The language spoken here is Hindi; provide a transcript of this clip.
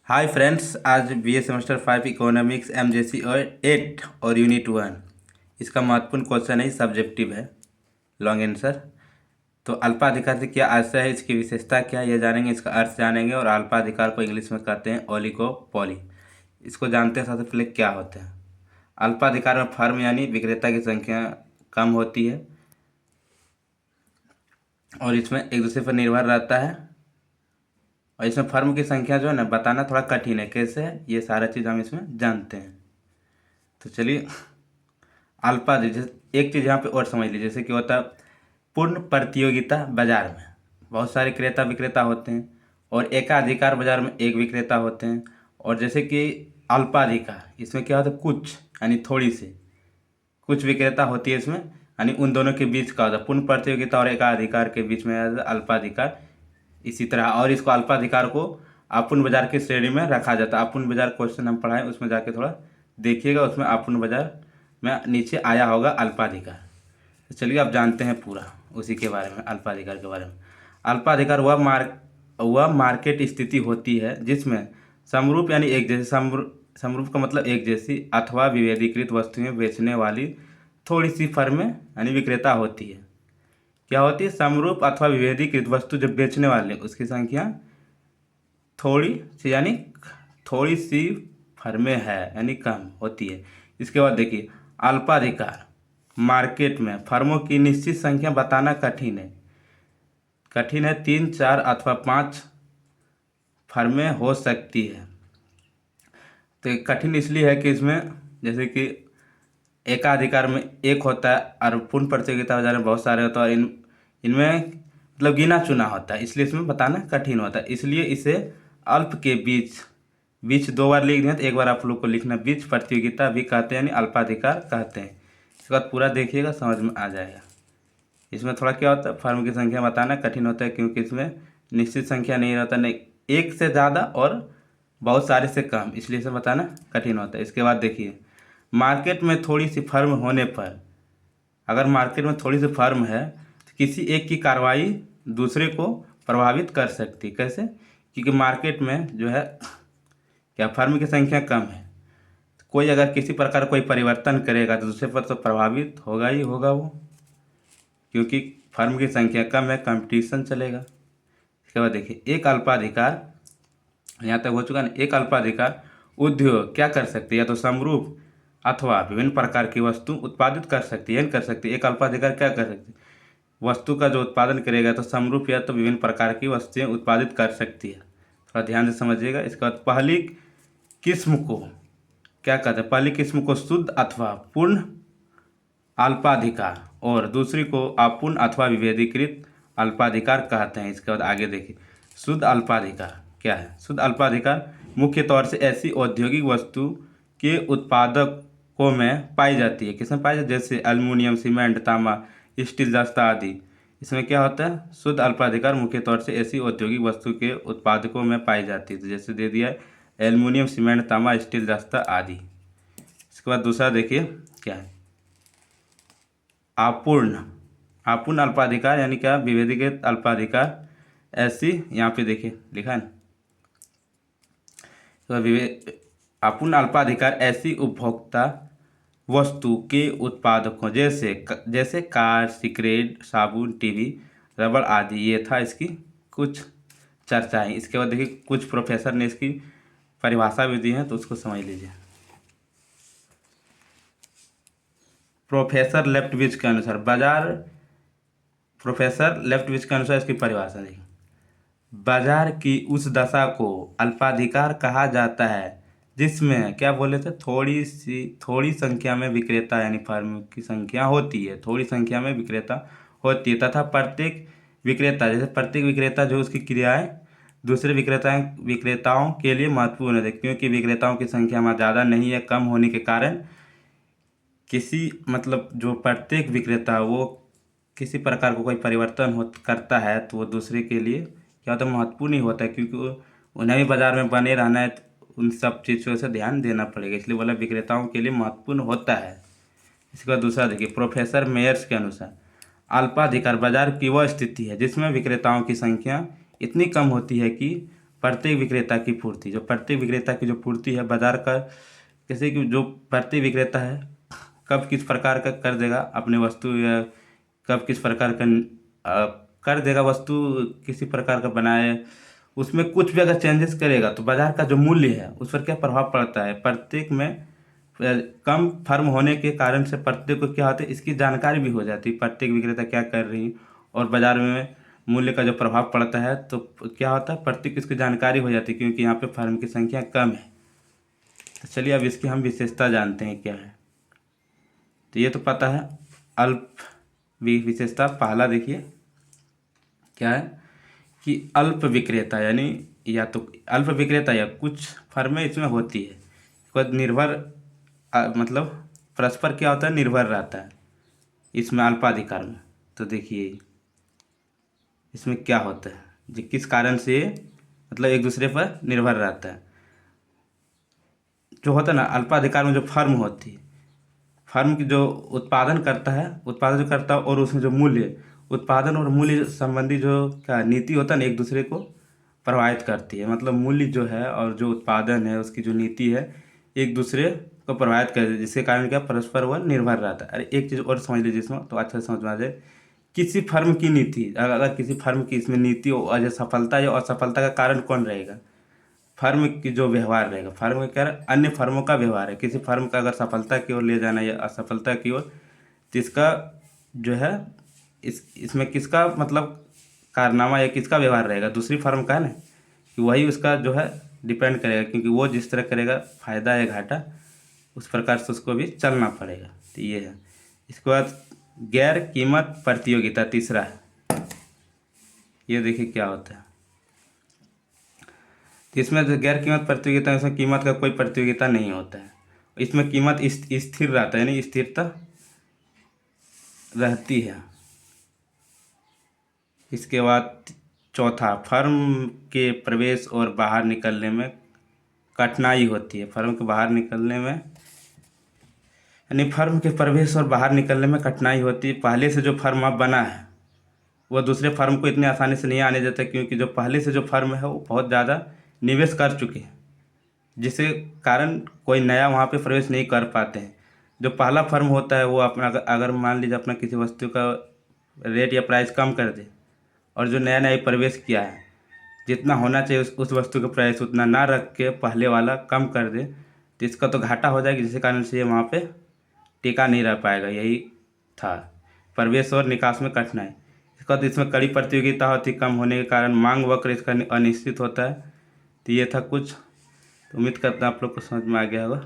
हाय फ्रेंड्स, आज बीए सेमेस्टर 5 इकोनॉमिक्स एमजेसी और 8 और यूनिट 1 इसका महत्वपूर्ण क्वेश्चन है, सब्जेक्टिव है, लॉन्ग आंसर। तो अल्पाधिकार से क्या आशय है, इसकी विशेषता क्या है, ये जानेंगे, इसका अर्थ जानेंगे। और अल्पाधिकार को इंग्लिश में कहते हैं ओलिगोपोली। इसको जानते हैं। सबसे पहले क्या होता है अल्पाधिकार में? फर्म यानी विक्रेता की संख्या कम होती है और इसमें एक दूसरे पर निर्भर रहता है। और इसमें फर्म की संख्या जो है ना, बताना थोड़ा कठिन है। कैसे है ये सारा चीज़ हम इसमें जानते हैं। तो चलिए, एक चीज़ यहाँ पे और समझ लीजिए। जैसे कि होता है पूर्ण प्रतियोगिता बाजार में बहुत सारे क्रेता विक्रेता होते हैं और एकाधिकार बाजार में एक विक्रेता होते हैं। और जैसे कि अल्पाधिकार, इसमें क्या होता है, कुछ यानी थोड़ी सी कुछ विक्रेता होती है इसमें, यानी उन दोनों के बीच का होता है। पूर्ण प्रतियोगिता और एकाधिकार के बीच में अल्पाधिकार। इसी तरह और इसको अल्पाधिकार को अपूर्ण बाजार की श्रेणी में रखा जाता है। अपूर्ण बाजार क्वेश्चन हम पढ़ाएं, उसमें जाके थोड़ा देखिएगा, उसमें अपूर्ण बाजार में नीचे आया होगा अल्पाधिकार। तो चलिए आप जानते हैं पूरा उसी के बारे में, अल्पाधिकार के बारे में। अल्पाधिकार वह मार्केट स्थिति होती है जिसमें समरूप यानी एक जैसी, समरूप का मतलब एक जैसी अथवा विभेदीकृत वस्तुएं बेचने वाली थोड़ी सी फर्में यानी विक्रेता होती है। क्या होती है? समरूप अथवा विभेदीकृत वस्तु जो बेचने वाले उसकी संख्या थोड़ी सी यानी थोड़ी सी फर्में है यानी कम होती है। इसके बाद देखिए, अल्पाधिकार मार्केट में फर्मों की निश्चित संख्या बताना कठिन है। 3, 4 अथवा 5 फर्में हो सकती है। तो ये कठिन इसलिए है कि इसमें जैसे कि एकाधिकार में एक होता है और पूर्ण प्रतियोगिता बाजार में बहुत सारे होता है। और इनमें मतलब गिना चुना होता है, इसलिए इसमें बताना कठिन होता है। इसलिए इसे अल्प के बीच बीच दो बार लिख दिया, तो एक बार आप लोग को लिखना। बीच प्रतियोगिता भी कहते हैं यानी अल्पाधिकार कहते हैं। इसके बाद पूरा देखिएगा, समझ में आ जाएगा। इसमें थोड़ा क्या होता है, फर्म की संख्या बताना कठिन होता है क्योंकि इसमें निश्चित संख्या नहीं रहता, नहीं एक से ज़्यादा और बहुत सारे से कम, इसलिए इसे बताना कठिन होता है। इसके बाद देखिए, मार्केट में थोड़ी सी फर्म होने पर, अगर मार्केट में थोड़ी सी फर्म है तो किसी एक की कार्रवाई दूसरे को प्रभावित कर सकती। कैसे? क्योंकि मार्केट में जो है क्या, फर्म की संख्या कम है, तो कोई अगर किसी प्रकार कोई परिवर्तन करेगा तो दूसरे पर तो प्रभावित होगा ही होगा वो, क्योंकि फर्म की संख्या कम है, कंपटीशन चलेगा। इसके बाद देखिए, एक अल्पाधिकार, यहाँ तक हो चुका ना। एक अल्पाधिकार उद्योग क्या कर सकती है, या तो समरूप अथवा विभिन्न प्रकार की वस्तु उत्पादित कर सकती है। कर सकती है, एक अल्पाधिकार क्या कर सकती है, वस्तु का जो उत्पादन करेगा तो समरूप या तो विभिन्न प्रकार की वस्तुएं उत्पादित कर सकती है। थोड़ा ध्यान से समझिएगा। इसके बाद पहली किस्म को क्या कहते हैं, पहली किस्म को शुद्ध अथवा पूर्ण अल्पाधिकार और दूसरी को अपूर्ण अथवा विभेदीकृत अल्पाधिकार कहते हैं। इसके बाद आगे देखिए, शुद्ध अल्पाधिकार क्या है। शुद्ध अल्पाधिकार मुख्य तौर से ऐसी औद्योगिक वस्तु के उत्पादकों में पाई जाती है। किसमें पाई जाती है? जैसे एल्युमिनियम, सीमेंट, तांबा, स्टील, जस्ता आदि। इसमें क्या होता है, शुद्ध अल्पाधिकार मुख्य तौर से ऐसी औद्योगिक वस्तु के उत्पादकों में पाई जाती है। तो जैसे दे दिया है एल्युमिनियम, सीमेंट, तांबा, स्टील, जस्ता आदि। इसके बाद दूसरा देखिए क्या है, अपूर्ण अपूर्ण अल्पाधिकार यानी क्या, विभेदीकृत अल्पाधिकार। ऐसी यहाँ पे देखिए लिखा है ना, तो अपूर्ण अल्पाधिकार ऐसी उपभोक्ता वस्तु के उत्पादकों जैसे कार, सिगरेट, साबुन, टीवी, रबड़ आदि। ये था इसकी कुछ चर्चाएं। इसके बाद देखिए, कुछ प्रोफेसर ने इसकी परिभाषा भी दी है, तो उसको समझ लीजिए। प्रोफेसर लेफ्टविच के अनुसार इसकी परिभाषा देखिए, बाजार की उस दशा को अल्पाधिकार कहा जाता है जिसमें क्या बोले थे, थोड़ी संख्या में विक्रेता यानी फर्म की संख्या होती है, थोड़ी संख्या में विक्रेता होती है तथा प्रत्येक विक्रेता जो उसकी क्रियाएं दूसरे विक्रेताओं के लिए महत्वपूर्ण है। क्योंकि विक्रेताओं की संख्या में ज़्यादा नहीं है, कम होने के कारण किसी मतलब जो प्रत्येक विक्रेता है, वो किसी प्रकार को कोई परिवर्तन करता है तो वो दूसरे के लिए क्या होता है, महत्वपूर्ण ही होता है। क्योंकि उन्हें भी बाजार में बने रहना है, तो उन सब चीज़ों से ध्यान देना पड़ेगा, इसलिए बोला विक्रेताओं के लिए महत्वपूर्ण होता है। इसके बाद दूसरा देखिए, प्रोफेसर मेयर्स के अनुसार अल्पाधिकार बाजार की वह स्थिति है जिसमें विक्रेताओं की संख्या इतनी कम होती है कि प्रत्येक विक्रेता की पूर्ति, जो प्रत्येक विक्रेता की जो पूर्ति है बाजार का, जैसे कि जो प्रत्येक विक्रेता है कब किस प्रकार का कर देगा अपने वस्तु, या कब किस प्रकार का कर देगा वस्तु, किसी प्रकार का बनाए, उसमें कुछ भी अगर चेंजेस करेगा तो बाजार का जो मूल्य है उस पर क्या प्रभाव पड़ता है। प्रत्येक में कम फर्म होने के कारण से प्रत्येक को क्या होता है, इसकी जानकारी भी हो जाती है, प्रत्येक विक्रेता क्या कर रही और बाजार में मूल्य का जो प्रभाव पड़ता है, तो क्या होता है प्रत्येक इसकी जानकारी हो जाती है, क्योंकि यहाँ पे फर्म की संख्या कम है। तो चलिए अब इसकी हम विशेषता जानते हैं क्या है। तो ये तो पता है अल्प विशेषता। पहला देखिए क्या है कि अल्प विक्रेता, यानी या तो अल्प विक्रेता या कुछ फर्में इसमें होती है, खुद निर्भर मतलब परस्पर क्या होता है, निर्भर रहता है इसमें अल्पाधिकार में। तो देखिए इसमें क्या होता है, जो किस कारण से मतलब एक दूसरे पर निर्भर रहता है। जो होता है ना अल्पाधिकार में, जो फर्म होती है, फर्म की जो उत्पादन करता है, उत्पादन जो करता है और उसमें जो मूल्य, उत्पादन और मूल्य संबंधी जो क्या नीति होता है ना, एक दूसरे को प्रभावित करती है। मतलब मूल्य जो है और जो उत्पादन है उसकी जो नीति है एक दूसरे को प्रभावित करती है, जिसके कारण क्या परस्पर वह निर्भर रहता है। अरे एक चीज़ और समझ लीजिए इसमें तो अच्छा समझ में आ जाए। किसी फर्म की नीति, अगर किसी फर्म की इसमें नीति और जो सफलता या असफलता का कारण कौन रहेगा, फर्म की जो व्यवहार रहेगा, फर्म का क्या अन्य फर्मों का व्यवहार है। किसी फर्म का अगर सफलता की ओर ले जाना या असफलता की ओर, तो इसका जो है इसमें किसका मतलब कारनामा या किसका व्यवहार रहेगा, दूसरी फर्म का है ना, कि वही उसका जो है डिपेंड करेगा, क्योंकि वो जिस तरह करेगा फायदा या घाटा उस प्रकार से उसको भी चलना पड़ेगा। तो ये है। इसके बाद गैर कीमत प्रतियोगिता तीसरा है। ये देखिए क्या होता है। तो इसमें जो गैर कीमत प्रतियोगिता, इसमें कीमत का कोई प्रतियोगिता नहीं होता है, इसमें कीमत स्थिर रहता है, यानी स्थिरता रहती है। इसके बाद चौथा, फर्म के प्रवेश और बाहर निकलने में कठिनाई होती है। फर्म के बाहर निकलने में, यानी फर्म के प्रवेश और बाहर निकलने में कठिनाई होती है। पहले से जो फर्म अब बना है वो दूसरे फर्म को इतने आसानी से नहीं आने देता, क्योंकि जो पहले से जो फर्म है वो बहुत ज़्यादा निवेश कर चुके हैं, जिसके कारण कोई नया वहाँ पे प्रवेश नहीं कर पाते हैं। जो पहला फर्म होता है वो अपना अगर मान लीजिए अपना किसी वस्तु का रेट या प्राइस कम कर दे, और जो नया नया प्रवेश किया है जितना होना चाहिए उस वस्तु का प्राइस उतना ना रख के पहले वाला कम कर दे, तो इसका तो घाटा हो जाएगी, जिसके कारण से ये वहाँ पे टिका नहीं रह पाएगा। यही था प्रवेश और निकास में कठिनाई। इसका तो इसमें कड़ी प्रतियोगिता होती, कम होने के कारण मांग वक्र इसका अनिश्चित होता है। तो ये था कुछ। तो उम्मीद करता हूँ आप लोग को समझ में आ गया होगा।